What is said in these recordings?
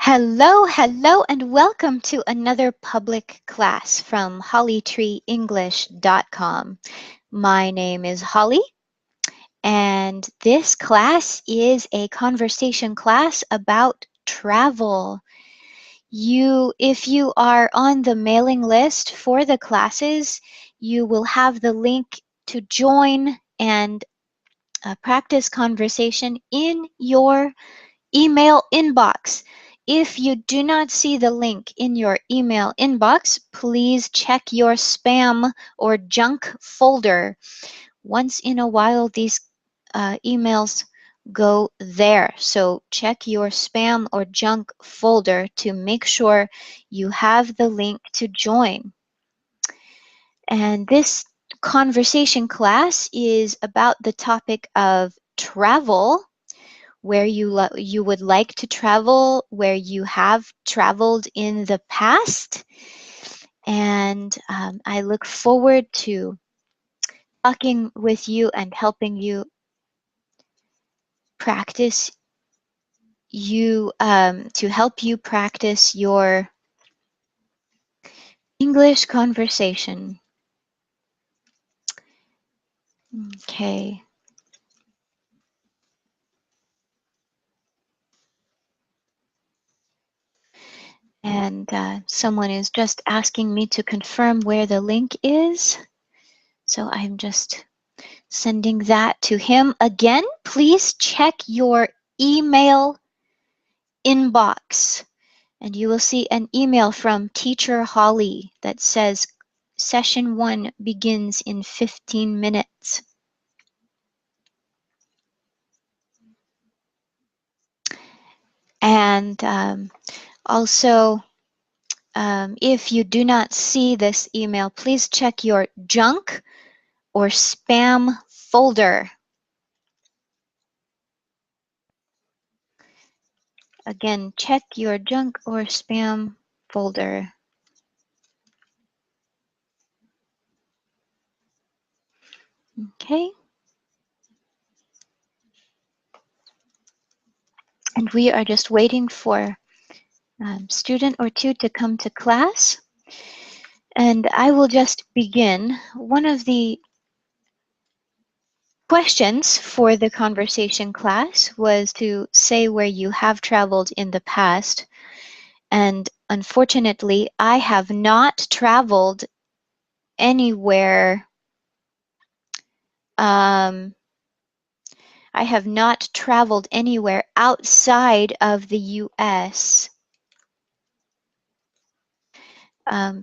Hello, hello, and welcome to another public class from hollytreeenglish.com. My name is Holly, and this class is a conversation class about travel. If you are on the mailing list for the classes, you will have the link to join and practice conversation in your email inbox. If you do not see the link in your email inbox, please check your spam or junk folder. Once in a while, these emails go there. So check your spam or junk folder to make sure you have the link to join. And this conversation class is about the topic of travel, where you would like to travel, where you have traveled in the past. And I look forward to talking with you and helping you practice to help you practice your English conversation. Okay. And someone is just asking me to confirm where the link is. So I'm just sending that to him. Again, please check your email inbox and you will see an email from Teacher Holly that says session 1 begins in 15 minutes. And also, if you do not see this email, please check your junk or spam folder. Again, check your junk or spam folder. Okay. And we are just waiting for student or two to come to class. And I will just begin. One of the questions for the conversation class was to say where you have traveled in the past. And unfortunately, I have not traveled anywhere. I have not traveled anywhere outside of the US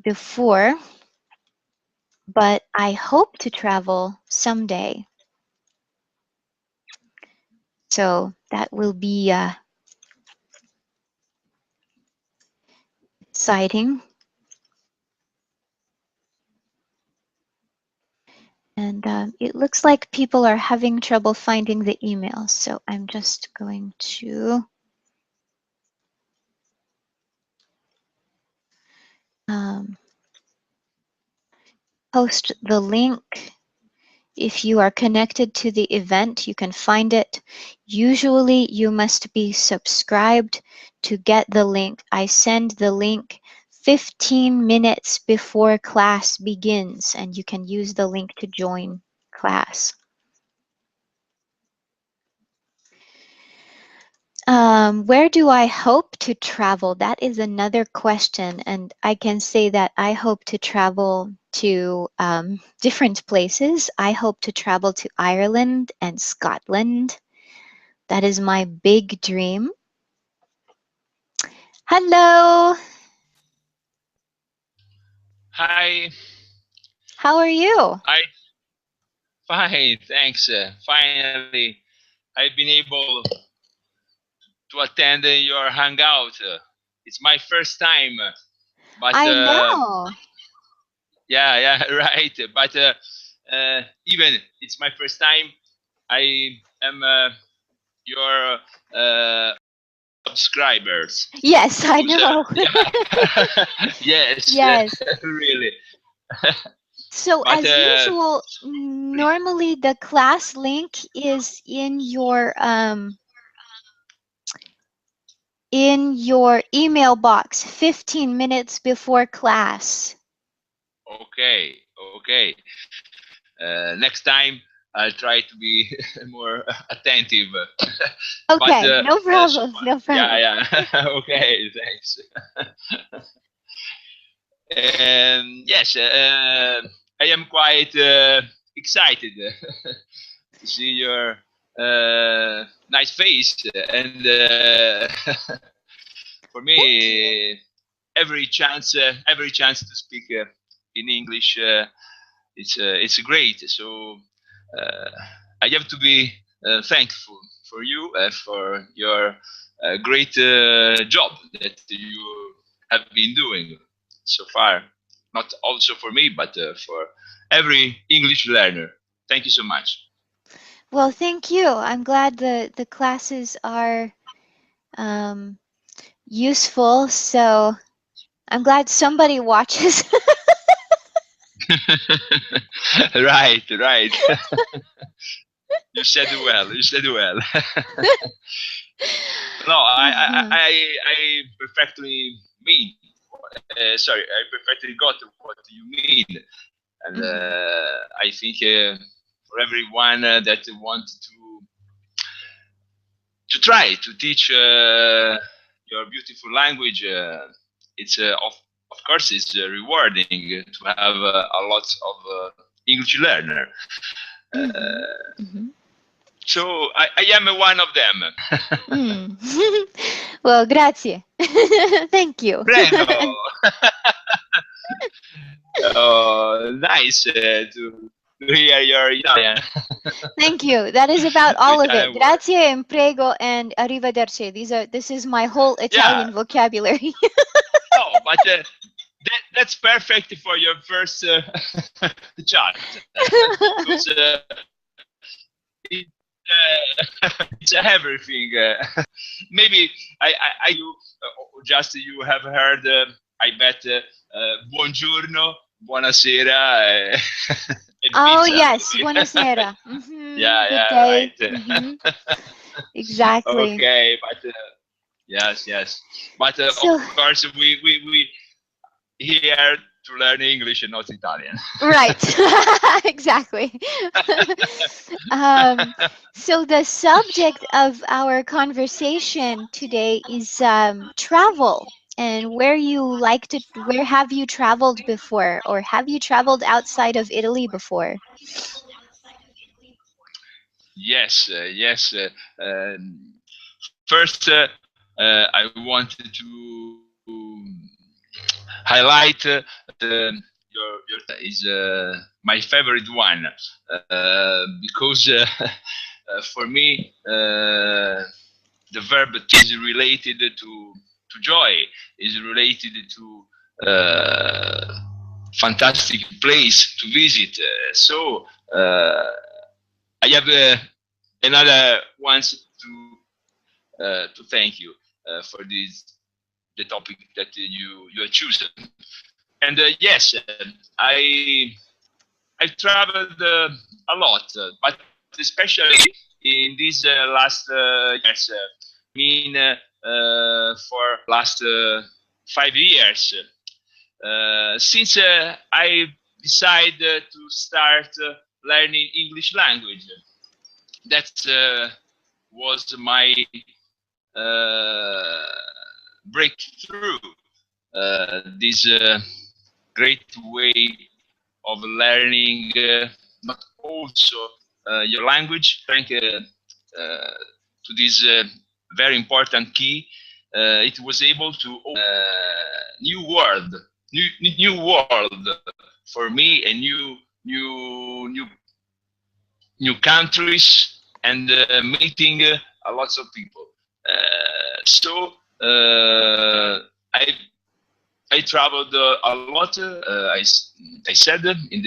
before, but I hope to travel someday. So that will be exciting. And it looks like people are having trouble finding the emails. So I'm just going to post the link. If you are connected to the event, you can find it. Usually you must be subscribed to get the link. I send the link 15 minutes before class begins, and you can use the link to join class. Where do I hope to travel? That is another question, and I can say that I hope to travel to different places. I hope to travel to Ireland and Scotland. That is my big dream. Hello. Hi. How are you? Fine, thanks. Finally, I've been able to attend your hangout. It's my first time, but I know. yeah, right. But even it's my first time, I am your subscribers. Yes, I Because know. yeah, yes, Yes. really. So But as usual, normally the class link is in your in your email box 15 minutes before class. Okay, okay. Next time I'll try to be more attentive. But Okay, no so problem, far, no problem. yeah. Okay, thanks. And yes, I am quite excited to see your nice face, and for Thank you. me, every chance to speak in English, it's great. So uh, I have to be thankful for you, for your great job that you have been doing so far. Not also for me, but for every English learner. Thank you so much. Well, thank you. I'm glad the classes are useful. So I'm glad somebody watches. Right, right. You said well. You said well. No, Uh-huh. I perfectly mean. Sorry, I perfectly got what you mean, and Mhm. I think for everyone that wants to try to teach your beautiful language, it's of course it's rewarding to have a lot of English learner. Mhm. Uh, Mhm. so I am one of them. Mm. Well, grazie. Thank you. Prego. Oh, nice to hear your Italian, Thank you. That is about your all of it. Italian word. Grazie, imprego, and arrivederci. This is my whole Yeah, Italian vocabulary. no, but that's perfect for your first chat because it, it's everything. Maybe you just you have heard. I bet. Buongiorno, buonasera, and Oh, pizza yes. maybe. Buonasera. Good Yeah, day. right. Exactly. Okay, but yes. But of So, course, we here to learn English and not Italian. right. Exactly. um, so the subject of our conversation today is travel and where have you traveled before, or have you traveled outside of Italy before? Yes. First, I wanted to highlight your is my favorite one because for me the verb is related to joy, is related to fantastic place to visit. So I have another ones to thank you for this the topic that you have chosen. And yes, I've traveled a lot, but especially in these last years. I mean, for last 5 years, since I decided to start learning English language. That was my uh, breakthrough. This great way of learning not also your language. Thank to this very important key. It was able to open new world, new world for me, and new countries, and meeting a lots of people. So I I traveled a lot. I said in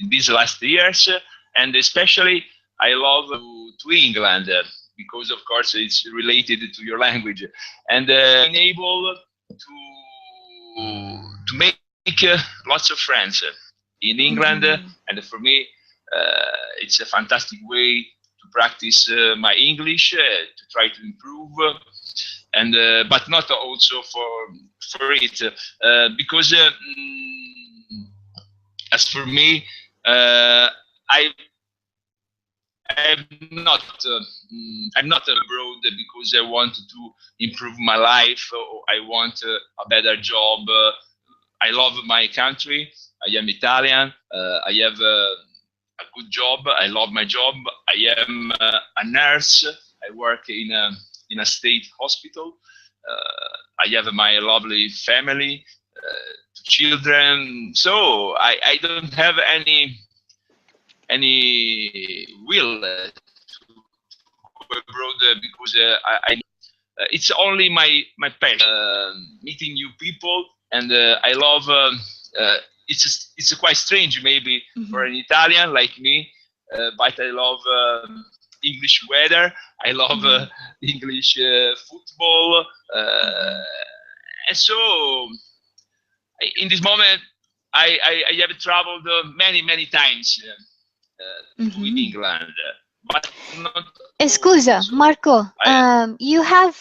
these last years, and especially I love to England because of course it's related to your language, and being able to make lots of friends in England, Mhm. and for me it's a fantastic way to practice my English, to try to improve. and but not also for it, because as for me, I I'm not abroad because I want to improve my life, or I want a better job. I love my country. I am Italian. I have a good job. I love my job. I am a nurse. I work in a state hospital. I have my lovely family, children. So I don't have any will to go abroad because it's only my passion, meeting new people, and I love. It's quite strange maybe for an Italian like me, but I love English weather. I love English football, and so in this moment I have traveled many times to England, but not. Scusa, Marco. You have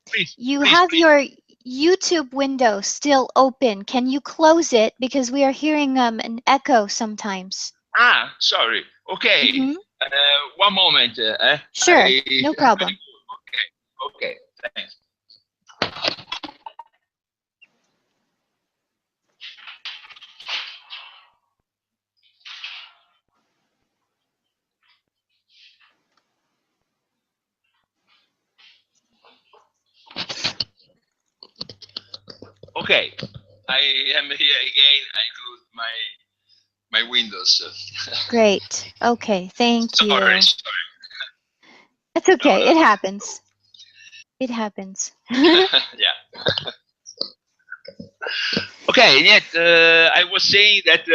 Please, your YouTube window still open. Can you close it, because we are hearing an echo sometimes? Ah, sorry. Okay. One moment. Sure, no problem. Okay. Thanks. Okay. I am here again. I close my windows. Great. Okay, thank you. Sorry. It's okay. No. It happens. It happens. Yeah. Okay. Yet I was saying that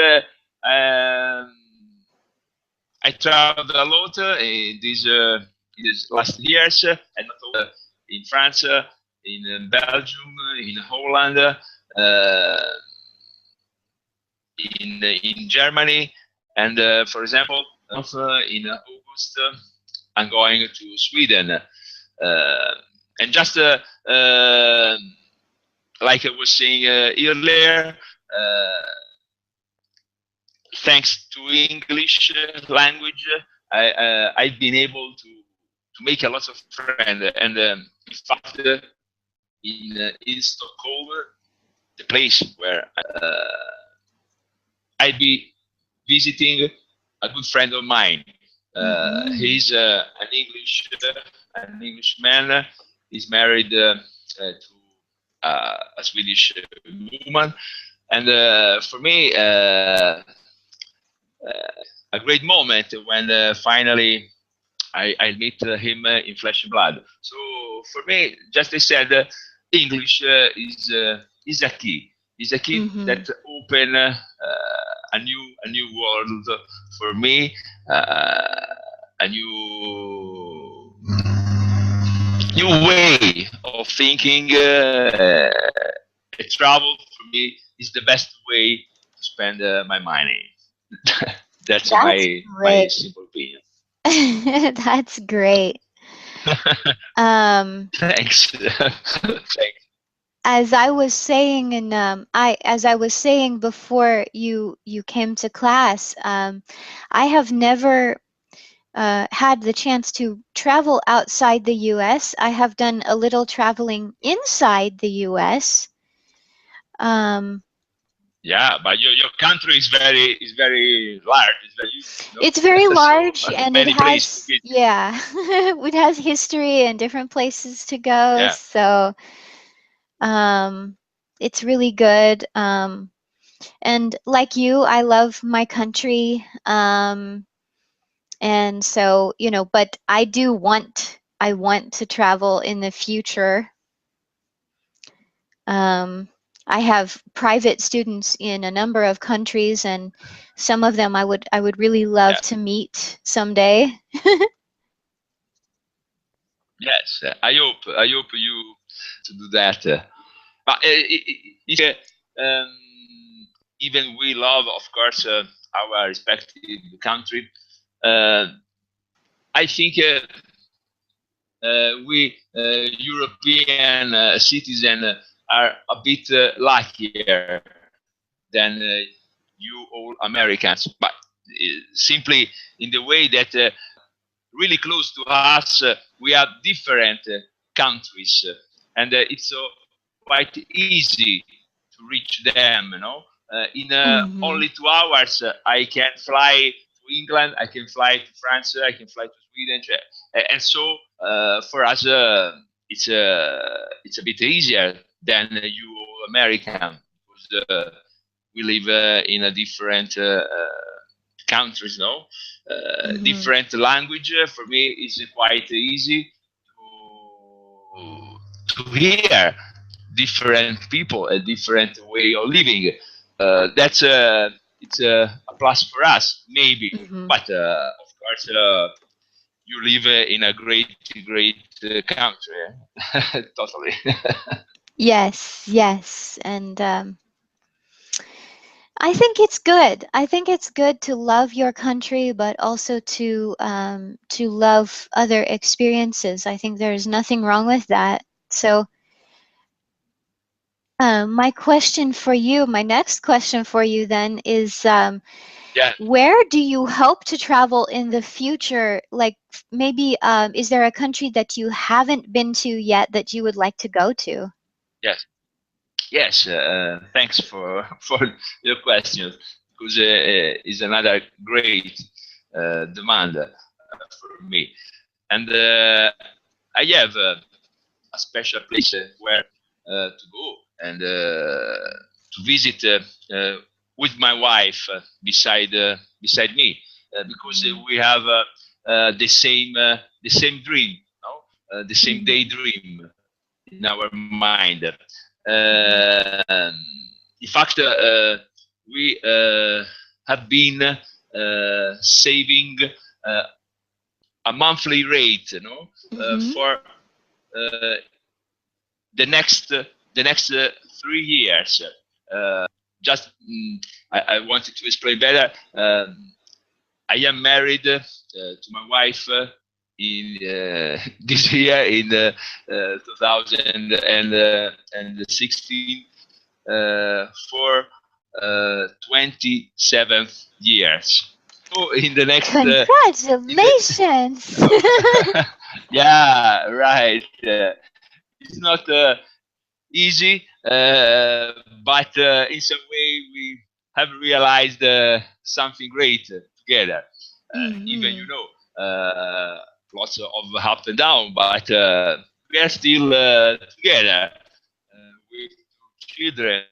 I traveled a lot in these last years, and not in France, in Belgium, in Holland, in Germany, and for example, in August, I'm going to Sweden, and just like I was saying earlier, thanks to English language, I've been able to make a lot of friends, and in fact, in Stockholm, the place where I'd be visiting a good friend of mine. He's an Englishman. He's married to a Swedish woman, and for me, a great moment when finally I meet him in flesh and blood. So for me, just as I said, English is a key. Is a key that open a new world for me, a new way of thinking. Travel for me is the best way to spend my money. That's my simple opinion. That's great. Thanks. Thanks. As I was saying, and as I was saying before you came to class, I have never had the chance to travel outside the U.S. I have done a little traveling inside the U.S. Yeah, but your country is very large. It's very large, and it has it has history and different places to go. Yeah. So it's really good. And like you, I love my country. And so, but I want to travel in the future. I have private students in a number of countries, and some of them I would really love to meet someday. Yes, I hope you to do that. But even we love, of course, our respective country. I think we European citizens are a bit luckier than you all Americans, but simply in the way that really close to us we have different countries, and it's quite easy to reach them. In Mm-hmm. only 2 hours, I can fly to England, I can fly to France, I can fly to Sweden, and so for us it's a bit easier than you American, because we live in a different countries, no? Mm-hmm. Different language for me is quite easy to hear different people, a different way of living. That's it's a plus for us, maybe. Mm-hmm. But of course, you live in a great country. Totally. Yes, yes, and I think it's good. I think it's good to love your country, but also to love other experiences. I think there's nothing wrong with that. So, my question for you, my next question for you then is, Yeah. where do you hope to travel in the future? Like maybe, is there a country that you haven't been to yet that you would like to go to? Yes. Yes, thanks for for your question, because it's another great demand for me, and I have a special place where to go and to visit with my wife beside me, because Mhm. we have the same dream, no? The same Mhm. daydream in our mind. Mhm. In fact, we have been saving uh, a monthly rate, Mhm. for the next 3 years. Just I wanted to explain better. I am married to my wife in this year in 2016 for 27 years. So in the next in Congratulations! the yeah, right. It's not easy, but in some way we have realized something great together. Even Mhm. lots of up and down, but we are still together with two children.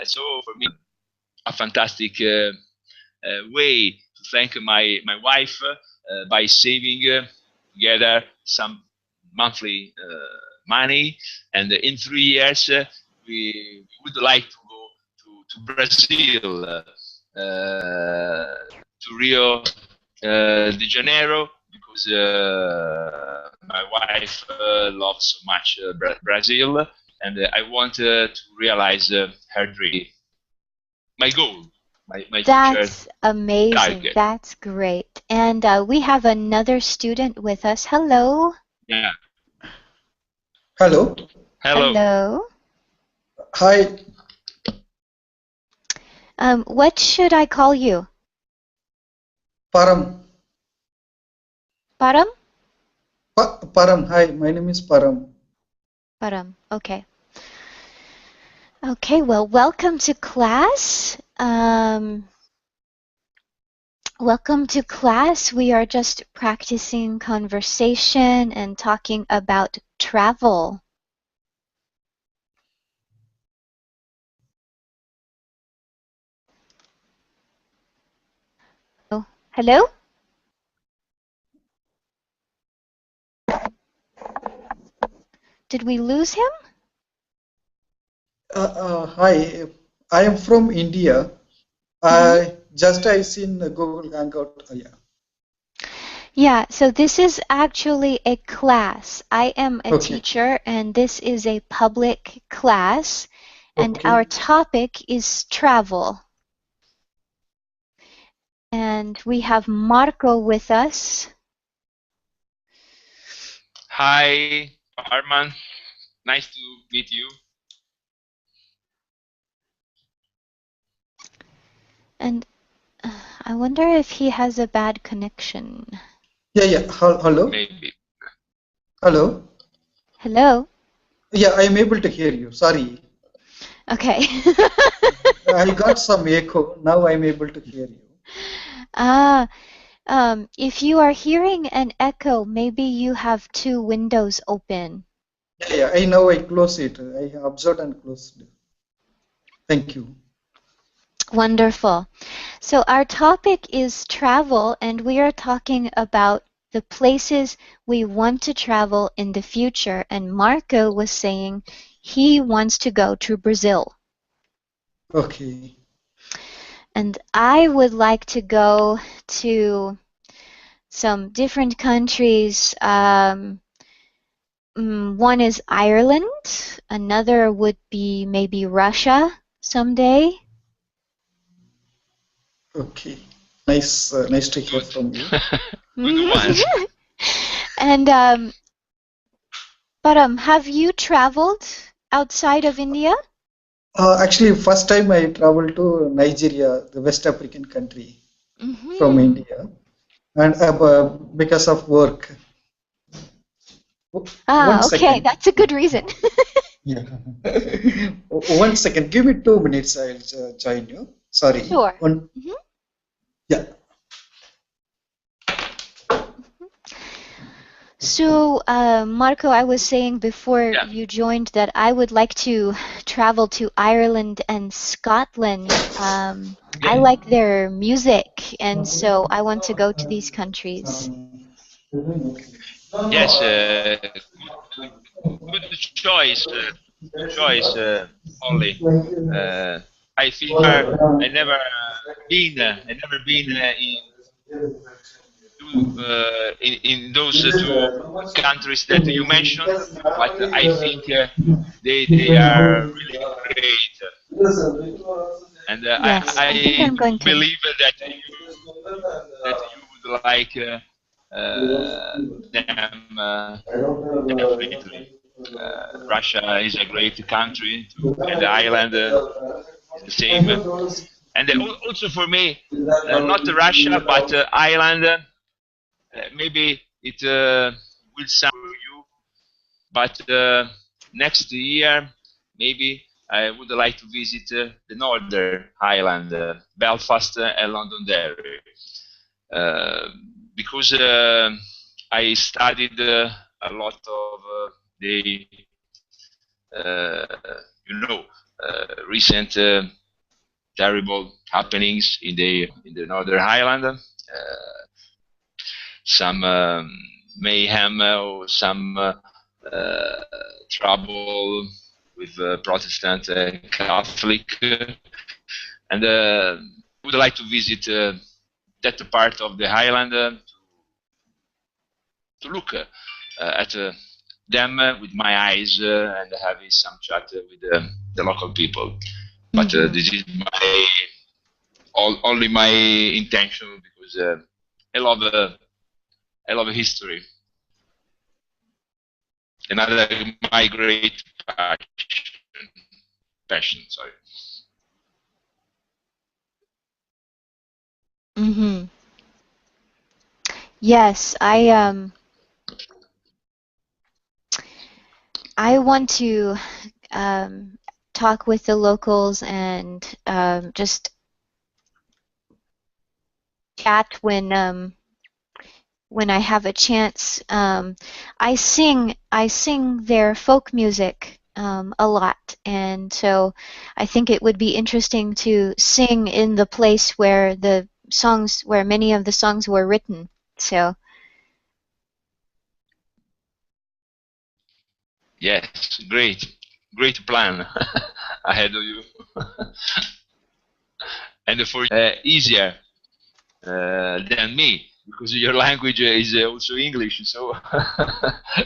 So for me, a fantastic way to thank my wife by saving together some monthly money, and in 3 years we would like to go to Brazil, to Rio de Janeiro, because my wife loves so much Brazil, and I want to realize her dream, my goal, my future That's amazing. target. That's great. And we have another student with us. Hello. Yeah. Hello. Hello. Hello. Hi, What should I call you? Param. Param? Param. Hi, my name is Param. Param. Okay. Okay, well, welcome to class. Welcome to class. We are just practicing conversation and talking about travel. Oh, hello? Did we lose him? Hi, I am from India. Mm-hmm. I seen Google Hangout. Yeah. Yeah, so this is actually a class. I am a Okay. teacher and this is a public class and our Okay. topic is travel. And we have Marco with us. Hi, Arman. Nice to meet you. And I wonder if he has a bad connection. Yeah. Hello? Maybe. Hello? Hello? Yeah, I am able to hear you. Sorry. Okay. I got some echo. Now I am able to hear you. Ah, if you are hearing an echo, maybe you have two windows open. Yeah. I now I close it. I observed and closed it. Thank you. Wonderful. So our topic is travel, and we are talking about the places we want to travel in the future. And Marco was saying he wants to go to Brazil. Okay. And I would like to go to some different countries. One is Ireland, another would be maybe Russia someday. Okay. Nice to hear Good. from you. Good ones. And have you traveled outside of India? Actually, first time I traveled to Nigeria, the West African country from Mm-hmm. India, and because of work. One Ah, okay, second. that's a good reason. Yeah. 1 second. Give me 2 minutes. I'll join you. Sorry. Sure. One. Mhm. Yeah. So, Marco, I was saying before Yeah. you joined that I would like to travel to Ireland and Scotland. I like their music, and so I want to go to these countries. Yes. Good choice. Good choice, Holly. I think I never been in those two countries that you mentioned, but I think they are really great, and Yes, I think I I'm going to. believe that you would like them definitely. Russia is a great country too, and Ireland is the same. And also for me, not Russia, but Ireland. Maybe it will sound for you, but next year maybe I would like to visit the Northern Ireland, Belfast and Londonderry, uh, because I studied a lot of the uh, you know recent terrible happenings in the Northern Ireland. Some mayhem or some trouble with Protestant and Catholic, and would like to visit that part of the island to look at them with my eyes and having some chat with the local people. But this is my only my intention because I love history. Another my great passion. Sorry. Mm-hmm. Yes, I want to talk with the locals and just chat when I have a chance. I sing their folk music a lot, and so I think it would be interesting to sing in the place where where many of the songs were written. So. Yes, great plan ahead of you, and for easier than me because your language is also English. So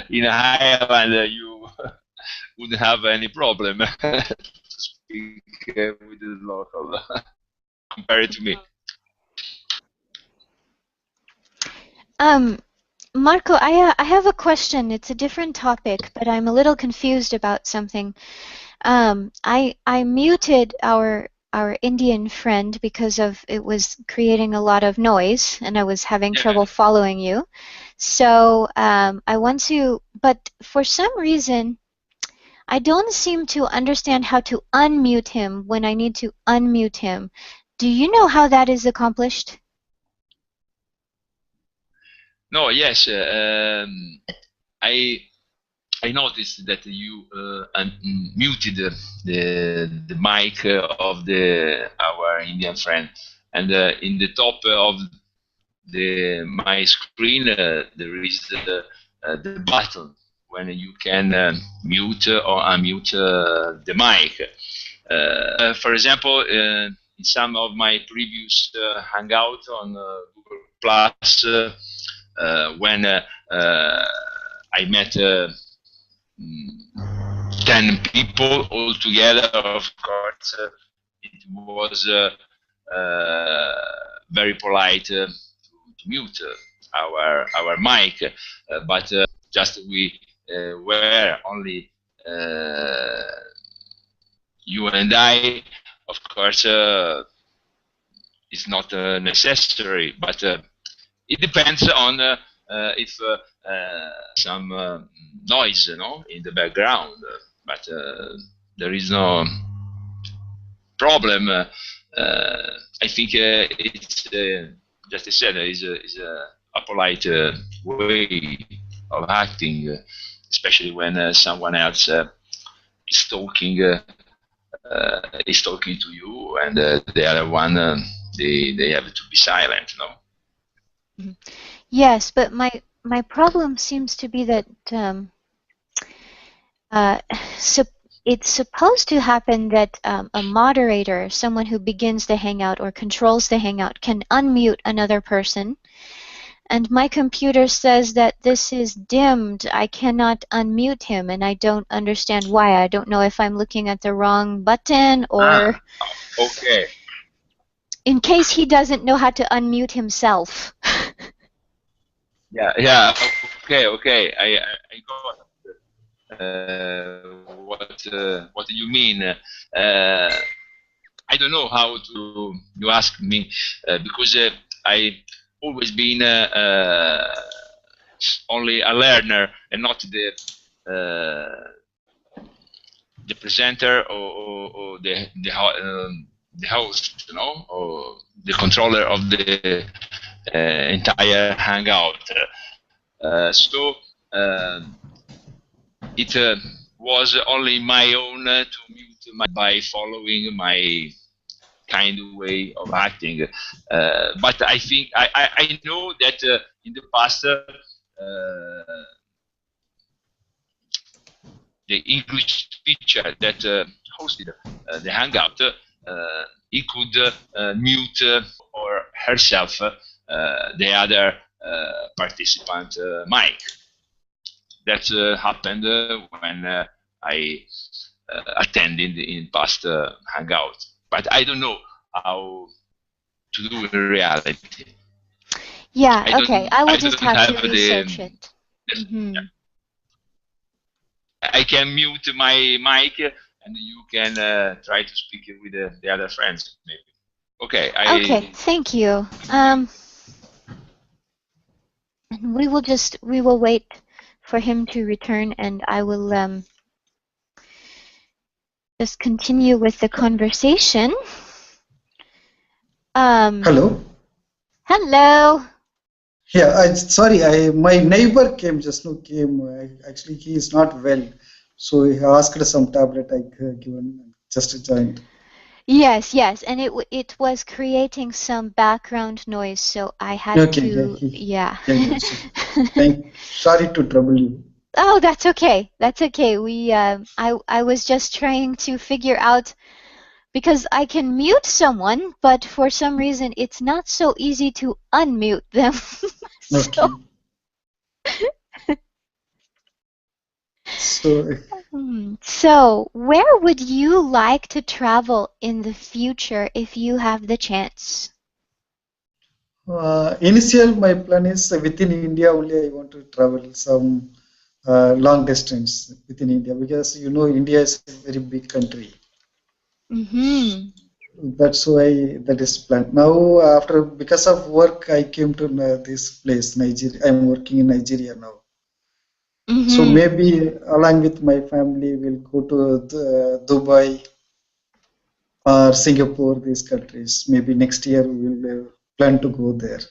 in Ireland you wouldn't have any problem to speak with the local compared to me. Marco, I have a question. It's a different topic, but I'm a little confused about something. I muted our Indian friend because of it was creating a lot of noise, and I was having trouble following you. So I want to, but for some reason, I don't seem to understand how to unmute him when I need to unmute him. Do you know how that is accomplished? No, yes. I noticed that you muted the mic of our Indian friend, and in the top of my screen there is the button when you can mute or unmute the mic. For example, in some of my previous Hangout on Google Plus, when I met 10 people all together, of course, it was very polite to mute our mic, but just we were only you and I. Of course, it's not necessary, but it depends on if some noise, in the background. But there is no problem. I think it's just as I said, is a polite way of acting, especially when someone else is talking to you, and the other one they have to be silent, no? Mm-hmm. Yes, but my problem seems to be that so it's supposed to happen that a moderator, someone who begins the Hangout or controls the Hangout, can unmute another person. And my computer says that this is dimmed. I cannot unmute him, and I don't understand why. I don't know if I'm looking at the wrong button or... Okay. In case he doesn't know how to unmute himself. Yeah. Okay. I got what you mean. I don't know how to. You ask me because I always been only a learner and not the presenter or the host, or the controller of the entire Hangout. So it was only my own to mute by following my kind of way of acting. But I think I know that in the past the English teacher that hosted the Hangout, he could mute or herself the other participant mic. That happened when I attended in past Hangout, but I don't know how to do in reality. Yeah, okay. I will just have to research it. Yeah. I can mute my mic, and you can try to speak with the other friends, maybe. Okay. Okay, thank you. And we will wait for him to return, and I will just continue with the conversation. Hello. Hello. Yeah, sorry, my neighbor came just now. Actually, he is not well, so he asked some tablet I given just joined. Yes, and it was creating some background noise, so I had to. Yeah. Sorry to trouble you. Oh, that's okay. That's okay. I was just trying to figure out, because I can mute someone, but for some reason it's not so easy to unmute them. So where would you like to travel in the future if you have the chance? Initial, my plan is within India only. I want to travel some long distance within India because you know India is a very big country. Mm-hmm. That's why that is planned. Now, after because of work, I came to this place, Nigeria. I'm working in Nigeria now. So Mm-hmm. maybe along with my family, we'll go to Dubai or Singapore, these countries. Maybe next year we'll plan to go there.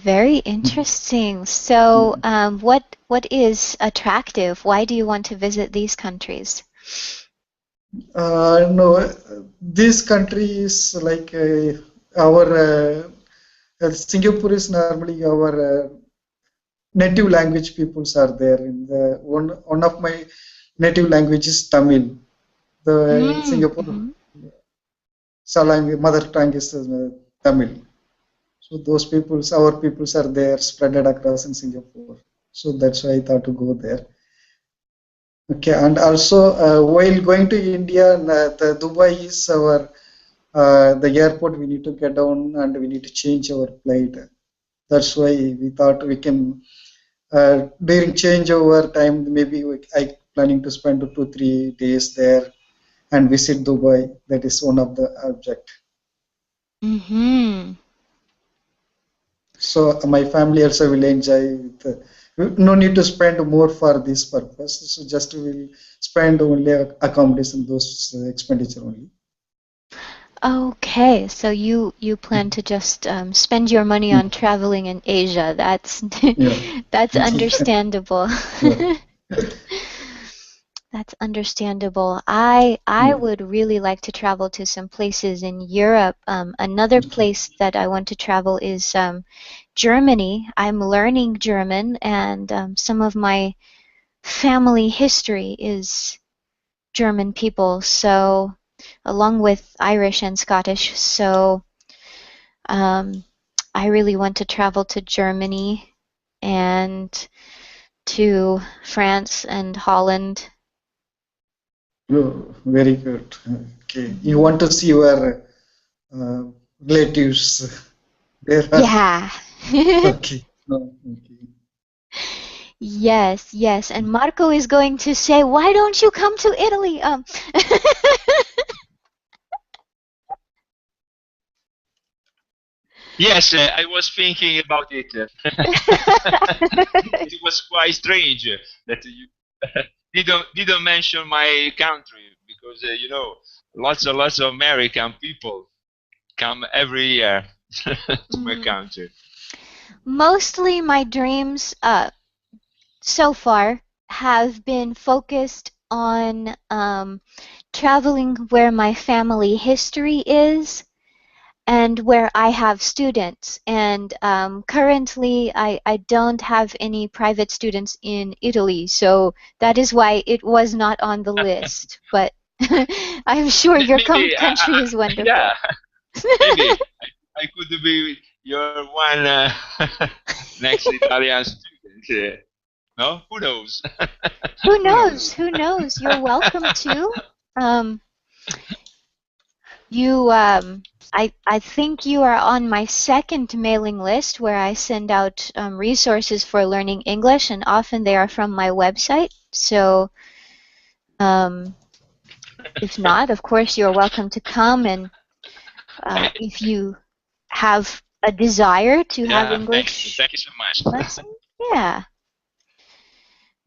Very interesting. So, what is attractive? Why do you want to visit these countries? No, these countries like Singapore is normally our native language peoples are there. In the one of my native language is Tamil. In Singapore, Mm-hmm. mother tongue is Tamil. So those peoples, our peoples are there, spread across in Singapore. So that's why I thought to go there. Okay, and also while going to India, the Dubai is our the airport. We need to get down and we need to change our flight. That's why we thought we can during changeover time maybe I planning to spend 2-3 days there and visit Dubai. That is one of the object. Mm-hmm. So my family also will enjoy. No need to spend more for this purpose. So just will spend only accommodation, those expenditure only. Okay, so you plan to just spend your money on traveling in Asia. That's Yeah. that's understandable. Yeah. That's understandable. I would really like to travel to some places in Europe. Another place that I want to travel is Germany. I'm learning German, and some of my family history is German people, so along with Irish and Scottish. So I really want to travel to Germany and to France and Holland. Oh, very good. Okay. You want to see your relatives there? Yeah. Okay. Oh, okay. Yes, yes. And Marco is going to say, "Why don't you come to Italy?" Yes, I was thinking about it. It was quite strange that you didn't mention my country because you know lots of American people come every year to my country. Mostly my dreams so far have been focused on traveling where my family history is and where I have students. And currently, I don't have any private students in Italy, so that is why it was not on the list. But I'm sure your Maybe, country is wonderful. yeah, maybe I could be your one next Italian student. No, who knows? Who knows? Who knows? You're welcome to. I think you are on my second mailing list where I send out resources for learning English, and often they are from my website. So if not, of course, you're welcome to come, and if you have a desire to have English Thank you so much. lesson, yeah.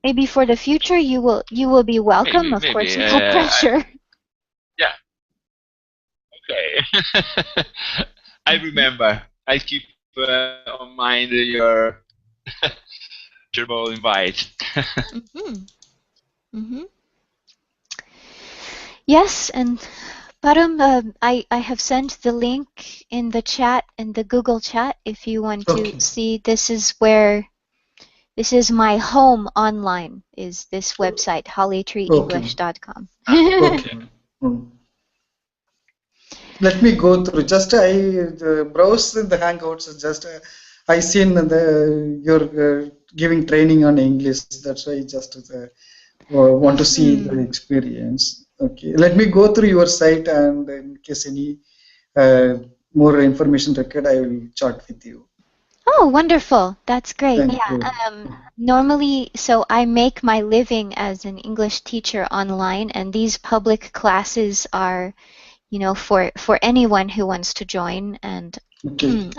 Maybe for the future you will be welcome. Of course, no pressure. Yeah. Okay. I remember. I keep on mind your gerbil invite. Yes, and Param, I have sent the link in the chat, in the Google chat, if you want to see. This is my home online, is this website, hollytreeenglish.com. Okay. Let me go through. Just I browse in the Hangouts. Just I seen you're giving training on English. That's why I just want to see the experience. Okay. Let me go through your site, and in case any more information required, I will chat with you. Oh, wonderful. That's great. Thank Yeah. you. Normally, so I make my living as an English teacher online, and these public classes are, for anyone who wants to join. And Okay.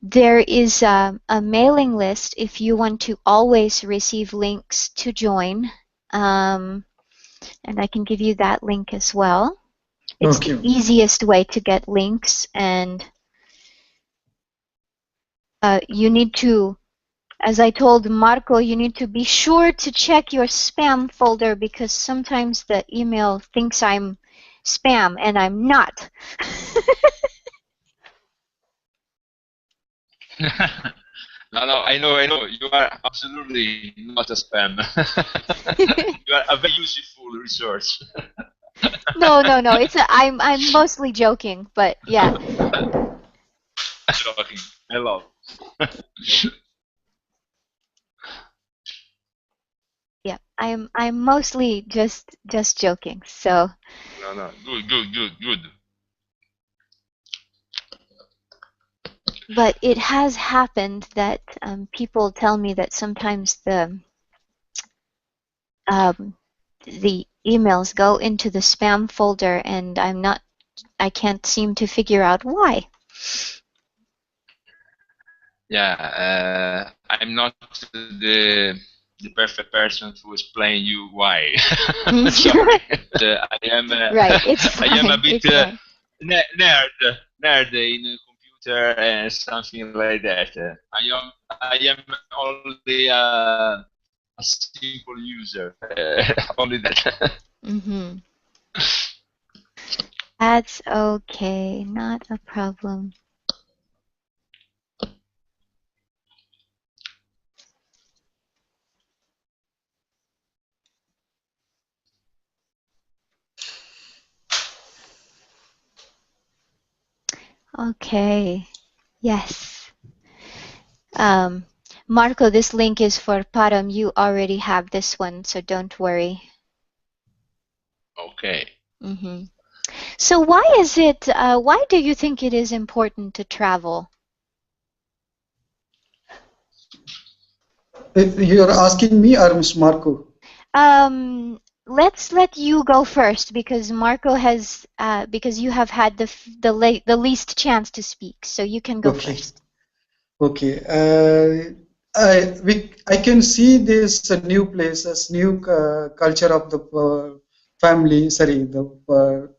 there is a mailing list if you want to always receive links to join. And I can give you that link as well. It's the easiest way to get links, and you need to, as I told Marco, you need to be sure to check your spam folder, because sometimes the email thinks I'm spam and I'm not. No, I know. You are absolutely not a spam. You are a very useful resource. No. I'm mostly joking, but yeah. Joking. I love. Yeah, I'm mostly just joking. So. No. Good. But it has happened that people tell me that sometimes the emails go into the spam folder, and I can't seem to figure out why. Yeah, I'm not the perfect person to explain you why. Sorry, I am. Right, it's fine. I am a bit nerd in computer and something like that. I am only a simple user. Only that. Mm-hmm. That's okay, not a problem. Okay, yes. Marco, this link is for Param. You already have this one, so don't worry. Okay. Mm-hmm. So why do you think it is important to travel? You're asking me or Ms. Marco? Let's let you go first, because Marco has because you have had the least chance to speak, so you can go first. Okay. I can see this new places, new culture of the family. Sorry, the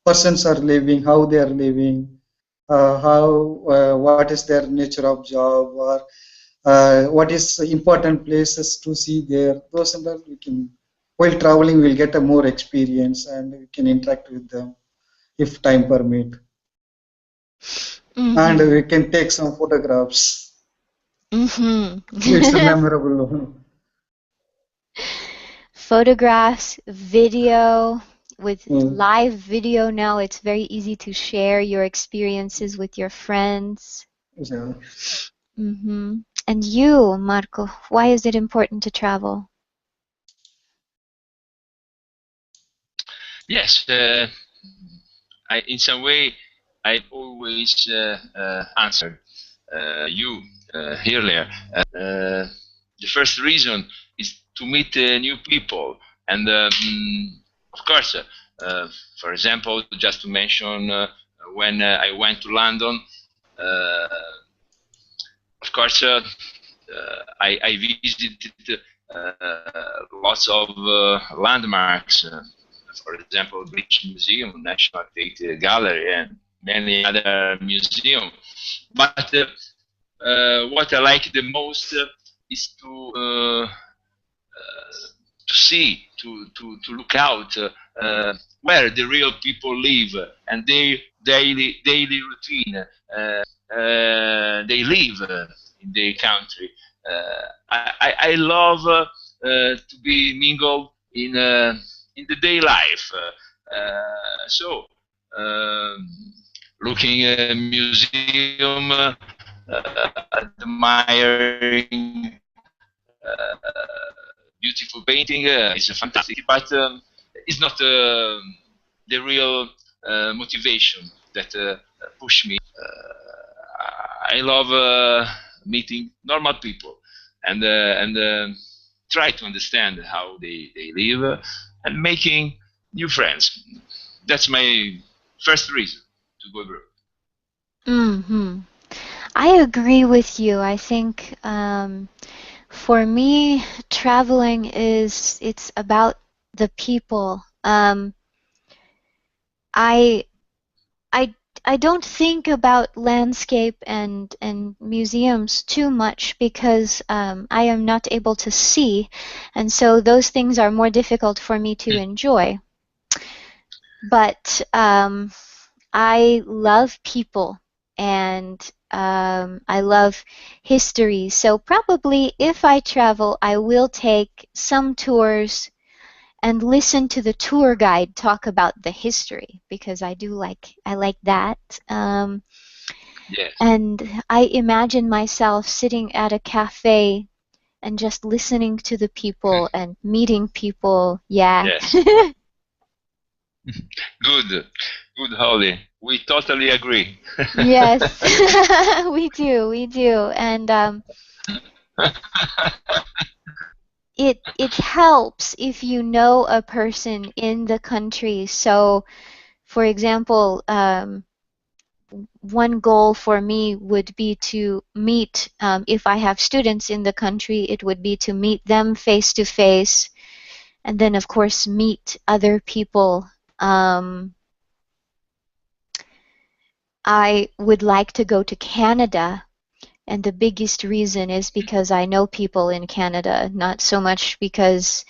persons are living, how they are living, what is their nature of job, or what is important places to see there. Those and all we can, while traveling, we'll get a more experience and we can interact with them if time permit. Mm-hmm. And we can take some photographs. Mm-hmm. It's a memorable one. Photographs, video. With live video now, it's very easy to share your experiences with your friends. Yeah. Mm-hmm. And you, Marco, why is it important to travel? Yes, in some way, I always answered you earlier. The first reason is to meet new people, and of course, for example, just to mention, when I went to London, of course, I visited lots of landmarks. For example, British Museum, National Theatre Gallery, and many other museums. But what I like the most is to see, to look out where the real people live and their daily routine. They live in their country. I love to be mingled in the day life. So looking at museum, admiring beautiful painting is fantastic, but it's not the real motivation. that push me. I love meeting normal people and try to understand how they live and making new friends. That's my first reason to go abroad. Mm-hmm. I agree with you. I think for me, traveling it's about the people. I I I don't think about landscape and museums too much because I am not able to see, and so those things are more difficult for me to enjoy. But I love people and I love history. So probably if I travel, I will take some tours and listen to the tour guide talk about the history because I like that. Yes. And I imagine myself sitting at a cafe and just listening to the people and meeting people. Yeah. Yes. Good, Holly. We totally agree. Yes, we do, and it helps if you know a person in the country. So, for example, one goal for me would be to meet, if I have students in the country, it would be to meet them face to face, and then of course meet other people. I would like to go to Canada. And the biggest reason is because I know people in Canada, not so much because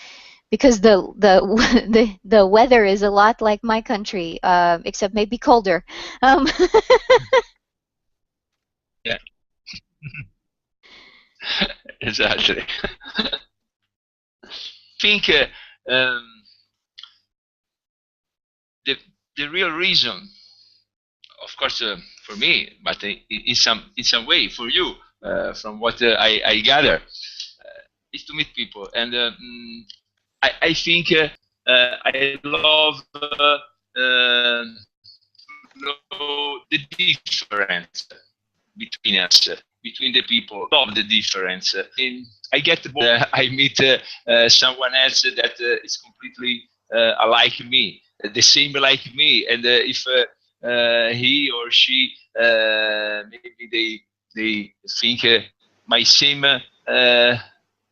the weather is a lot like my country, except maybe colder. Yeah, exactly. I think the real reason, of course, for me, but in some way for you, from what I gather, is to meet people, and I think I love to know the difference between us, between the people. Love the difference. I get bored. I meet someone else that is completely alike me, the same like me, and if he or she maybe they think my same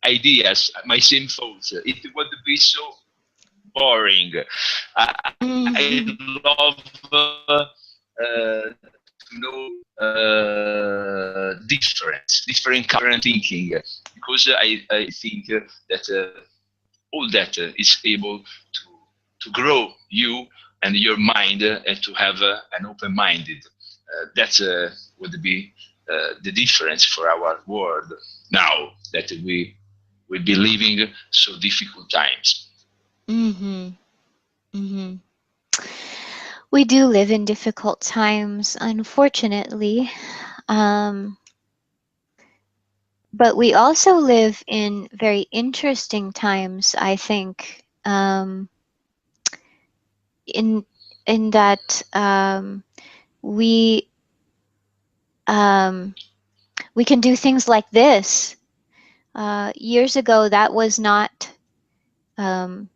ideas, my same thoughts, it would be so boring. I Mhm. love to know different current thinking, because I think that all that is able to grow you and your mind, and to have an open-minded. That would be the difference for our world now that we will be living so difficult times. Mhm. Mhm. We do live in difficult times, unfortunately. Um, but we also live in very interesting times, I think, in that we we can do things like this. Years ago, that was um,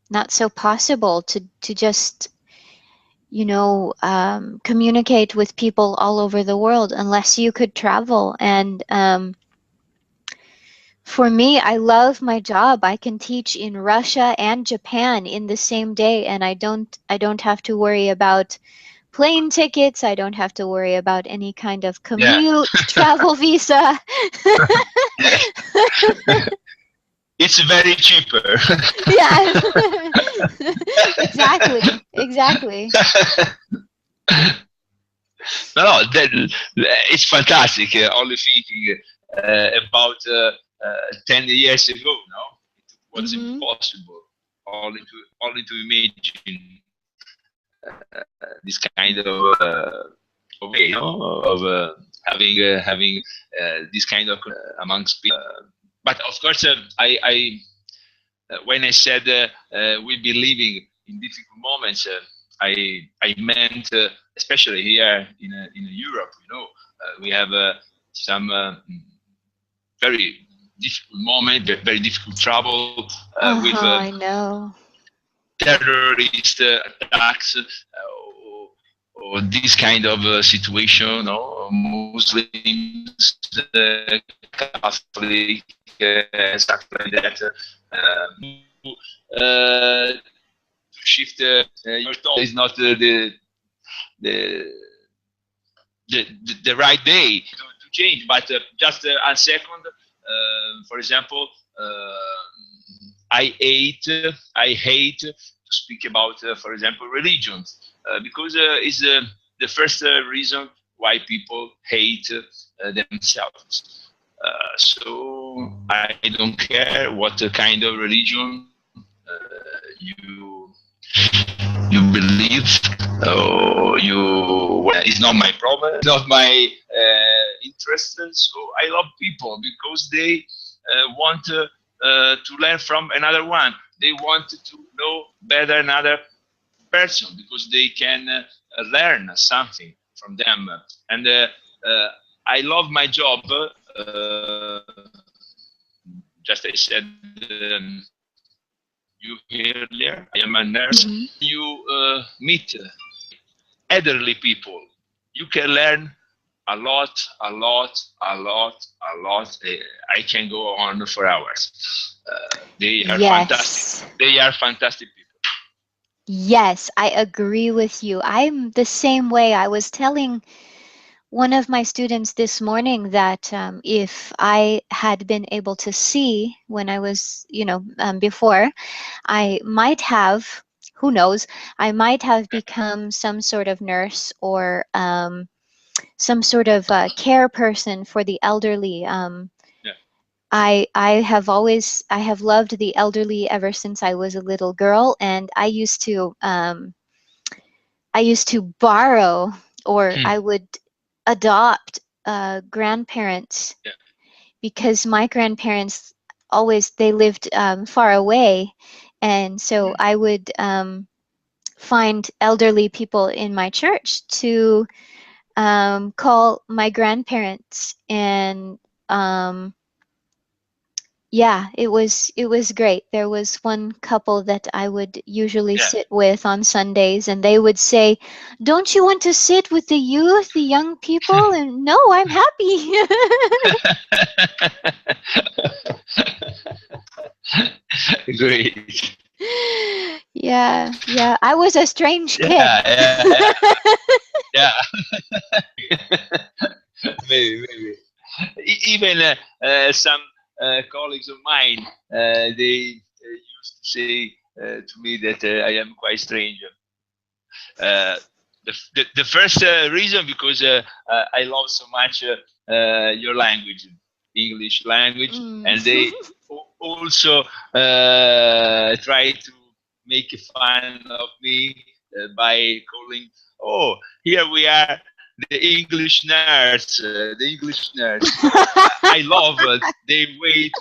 not so possible to just communicate with people all over the world unless you could travel. And for me, I love my job. I can teach in Russia and Japan in the same day, and I don't have to worry about plane tickets. I don't have to worry about any kind of Yeah. commute, travel visa. It's very cheaper. Yes. Exactly. Exactly. No, it's fantastic. Only thinking about 10 years ago, no, it was Mhm. impossible. Only to imagine this kind of way, of having this kind of amongst people. But of course, when I said we'll be living in difficult moments, I meant especially here in Europe, we have some very difficult moment, very difficult trouble with I know. terrorist attacks or this kind of situation, or Muslims, Catholic, something like that. To shift your tone is not the right day to change, but just a second. For example, I hate to speak about, for example, religions, because it's the first reason why people hate themselves. So I don't care what kind of religion you believe, or it's not my problem, it's not my interest. So I love people because they want to learn from another one. They want to know better another person because they can learn something from them. And I love my job. Just I said, you earlier, I am a nurse. You meet elderly people. You can learn a lot. I can go on for hours. They are fantastic. They are fantastic people. Yes, I agree with you. I'm the same way. I was telling one of my students this morning that if I had been able to see when I was, before, I might have, who knows, I might have become some sort of nurse or some sort of care person for the elderly. I have loved the elderly ever since I was a little girl, and I used to borrow, or I would adopt grandparents, because my grandparents they lived far away, and so I would find elderly people in my church to call my grandparents, and yeah, it was great. There was one couple that I would usually sit with on Sundays, and they would say, "Don't you want to sit with the youth, the young people?" And no, I'm happy. Great. Yeah, I was a strange kid. Yeah. Maybe. Even some colleagues of mine, they used to say to me that I am quite strange. The first reason, because I love so much your language, English language, and they also try to make fun of me by calling, "Oh, here we are, the English nurse, the English nurse." I love their way.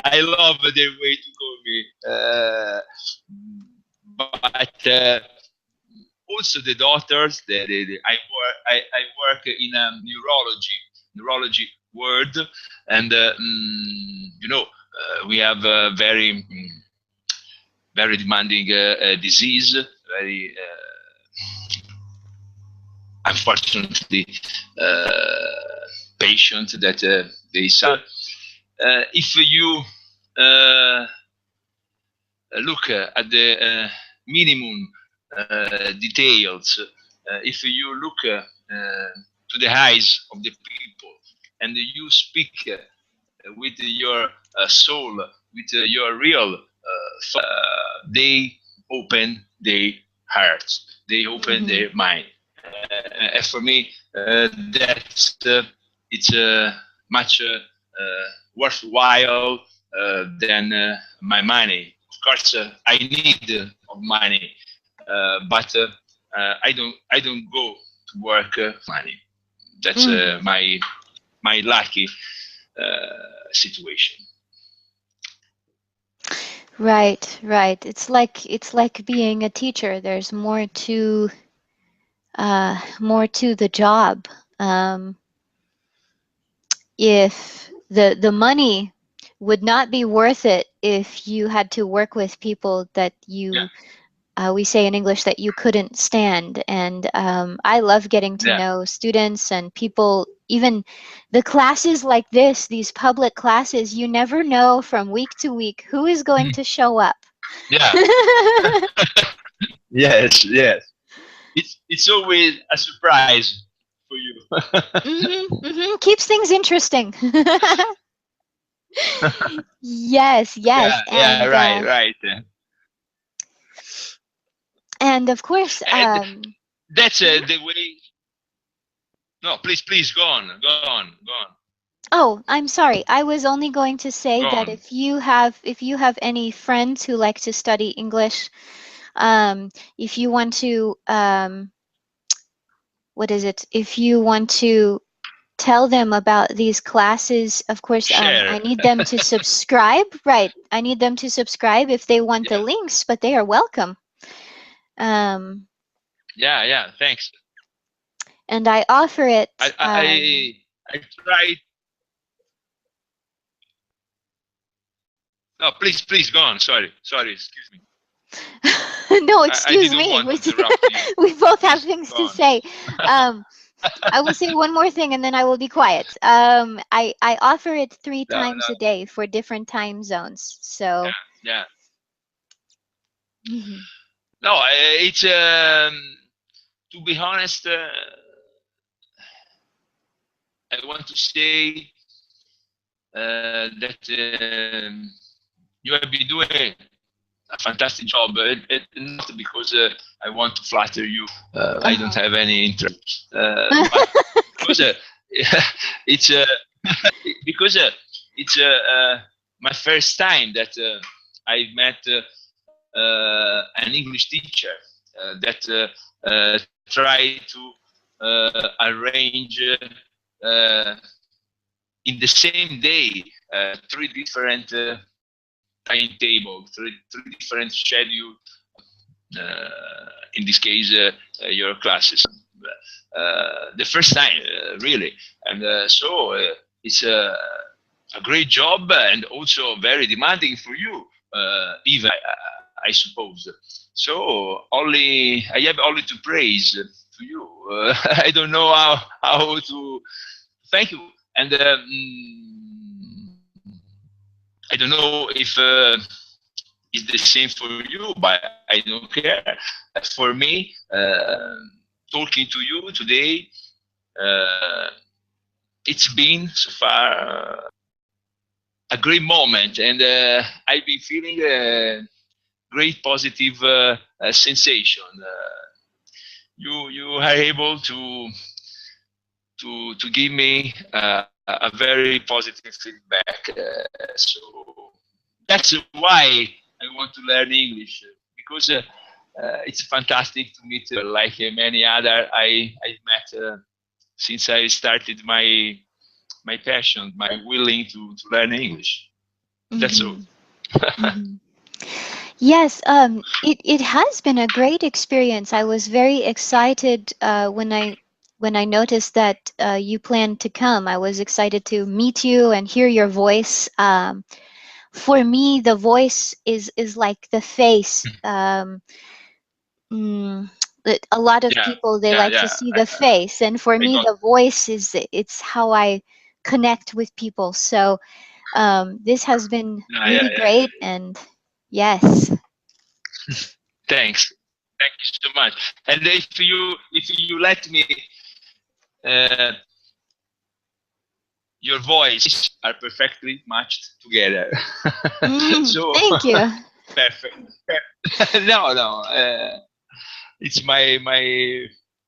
I love their way to call me. But also the doctors. I work in a neurology ward, and we have a very demanding disease, very unfortunately patient that they suffer. If you look at the minimum details, if you look to the eyes of the people and you speak with your soul, with your real they open their hearts, they open their mind. And for me, that's it's much worthwhile than my money. Of course, I need of money, but I don't go to work for money. That's my lucky situation. Right, right. It's like being a teacher. There's more to the job. If the money would not be worth it if you had to work with people that Yeah, you we say in English that you couldn't stand. And I love getting to yeah. know students and people, even the classes like this, these public classes, you never know from week to week who is going to show up. Yeah. Yes, yes. It's always a surprise for you. Keeps things interesting. Yes, yes. Yeah, yeah, right, right. And of course, And that's the way. No, please, please, go on, go on, go on, oh, I'm sorry. I was only going to say go that on. if you have any friends who like to study English, if you want to, what is it? If you want to tell them about these classes, of course, I Share. need them to subscribe. Right. I need them to subscribe if they want the Yeah, links, but they are welcome. Um, yeah, yeah. Thanks. and I offer it. I tried. No, please, please, go on. Sorry, sorry. Excuse me. No, I excuse didn't me. want to interrupt you. We both have Please, things go to on. say. I will say one more thing and then I will be quiet. I offer it 3 No, times no. a day for different time zones. So, Yeah. mhm. No, it's to be honest. I want to say that you have been doing a fantastic job. Not because I want to flatter you. I don't have any interest, but because it's because it's my first time that I met an English teacher that tried to arrange in the same day 3 different timetable, three different schedule. In this case, your classes. The first time, really, and so it's a great job and also very demanding for you, even I suppose. So only I have only to praise to you. I don't know how to thank you, and I don't know if it's the same for you, but I don't care. For me, talking to you today, uh, it's been so far a great moment, and I've been feeling a great positive sensation. You are able to give me a very positive feedback. So that's why I want to learn English, because it's fantastic to meet like many other I've met since I started my passion, my willing to learn English. That's all. Mhm. Yes, it has been a great experience. I was very excited when I noticed that you planned to come. I was excited to meet you and hear your voice. For me, the voice is like the face. Mm, a lot of Yeah, people, they yeah, like to yeah. see the face, and for I me, got. the voice it's how I connect with people. So this has been Yeah, yeah, really yeah. great, and yes. Thanks. Thank you so much. And if you let me, uh, your voice are perfectly matched together. So Thank you. perfect. No, no. It's my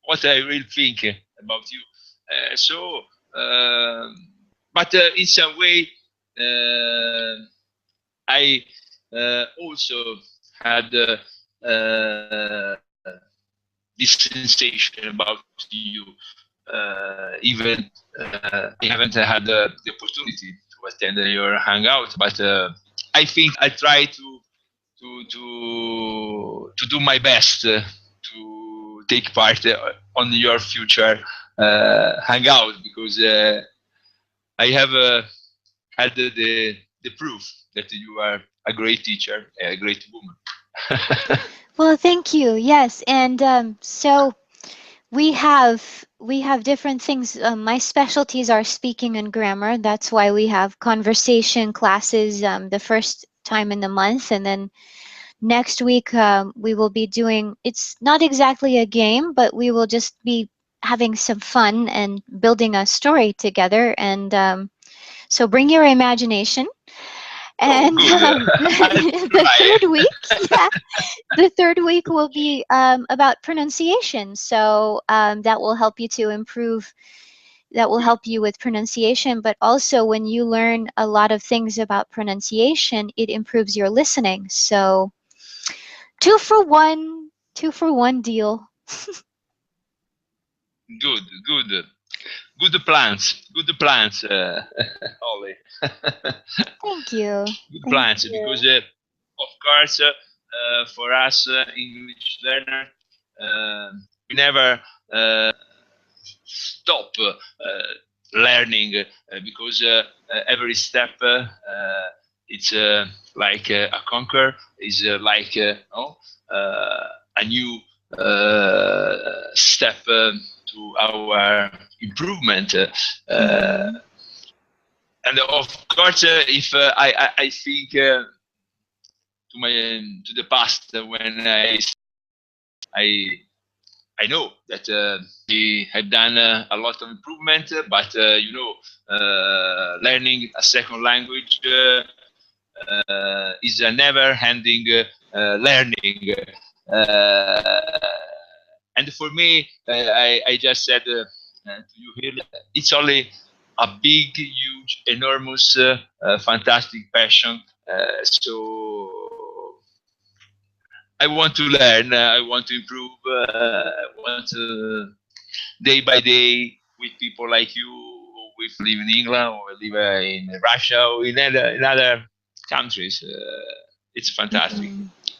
what I really think about you. So, but in some way, I also had this sensation about you. Even I haven't had the opportunity to attend your hangout, but I think I try to to do my best to take part on your future hangout, because I have had the proof that you are a great teacher, a great woman. Well, thank you. Yes, and so we have different things. My specialties are speaking and grammar. That's why we have conversation classes the first time in the month, and then next week we will be doing. It's not exactly a game, but we will just be having some fun and building a story together. And so bring your imagination. And the third week, yeah, the third week will be about pronunciation. So that will help you to improve. That will help you with pronunciation, but also when you learn a lot of things about pronunciation, it improves your listening. So 2 for 1 deal. Good plans, Holly. Thank you. Good Thank plans, you. because of course for us English learner, we never stop learning, because every step it's like a conquer, is like a new step to our improvement. And of course, if I think to the past, when I know that we have done a lot of improvement, but learning a second language is a never-ending learning. And for me, I just said to you here, it's only a big, huge, enormous, fantastic passion. So I want to learn, I want to improve, I want to, day by day, with people like you, who live in England or live in Russia or in other countries. It's fantastic.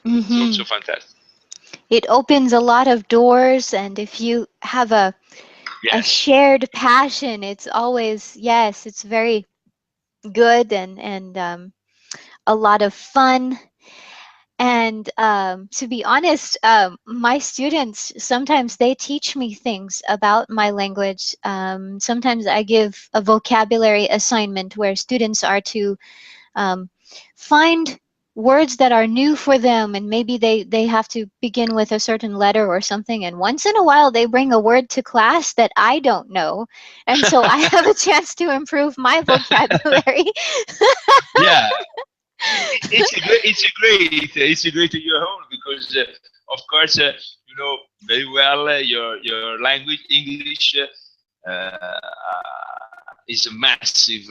So fantastic. It opens a lot of doors, and if you have a shared passion, it's always, yes, it's very good and a lot of fun. And to be honest, my students, sometimes they teach me things about my language. Sometimes I give a vocabulary assignment where students are to find words that are new for them, and maybe they have to begin with a certain letter or something, and once in a while they bring a word to class that I don't know, and so I have a chance to improve my vocabulary. Yeah, it's a great your home, because of course you know very well your language, English, is a massive,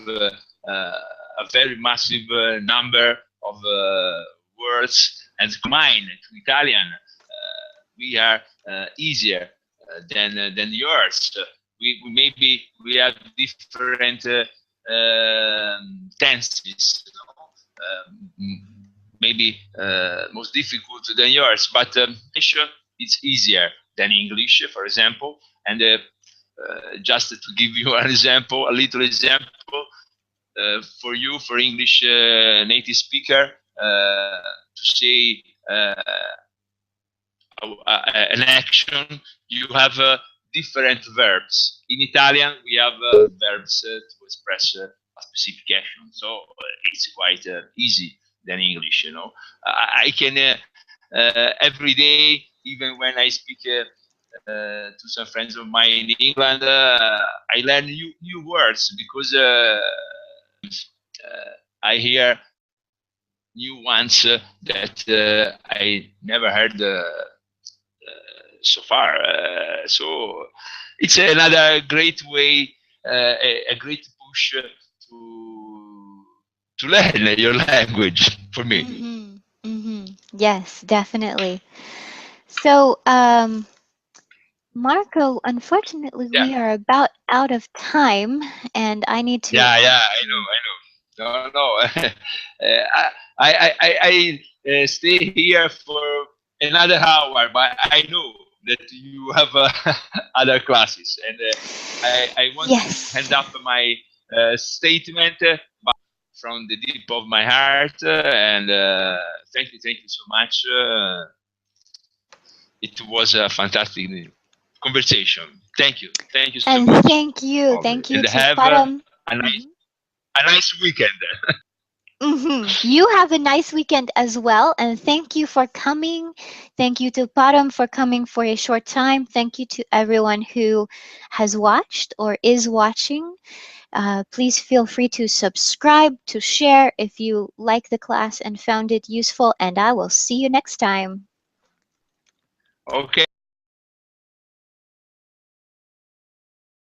a very massive number of words, and combined to Italian, we are easier than yours. We maybe we have different tenses, maybe most difficult than yours, but it's easier than English, for example. And just to give you an example, a little example, for you, for English native speaker, to say an action, you have different verbs. In Italian, we have verbs to express a specific action, so it's quite easy than English. I can every day, even when I speak to some friends of mine in England, I learn new words, because I hear new ones that I never heard so far. So it's another great way, a great push to learn your language for me. Yes, definitely. So Marco, unfortunately, we are about out of time, and I need to. Yeah, I know. No. stay here for another hour, but I know that you have other classes, and I want Yes. to hand up my statement from the deep of my heart, and thank you so much. It was a fantastic conversation. Thank you so And much. thank you And to have Param. a nice weekend. You have a nice weekend as well, and thank you for coming. Thank you to Param for coming for a short time. Thank you to everyone who has watched or is watching. Please feel free to subscribe, to share if you like the class and found it useful, and I will see you next time. Okay.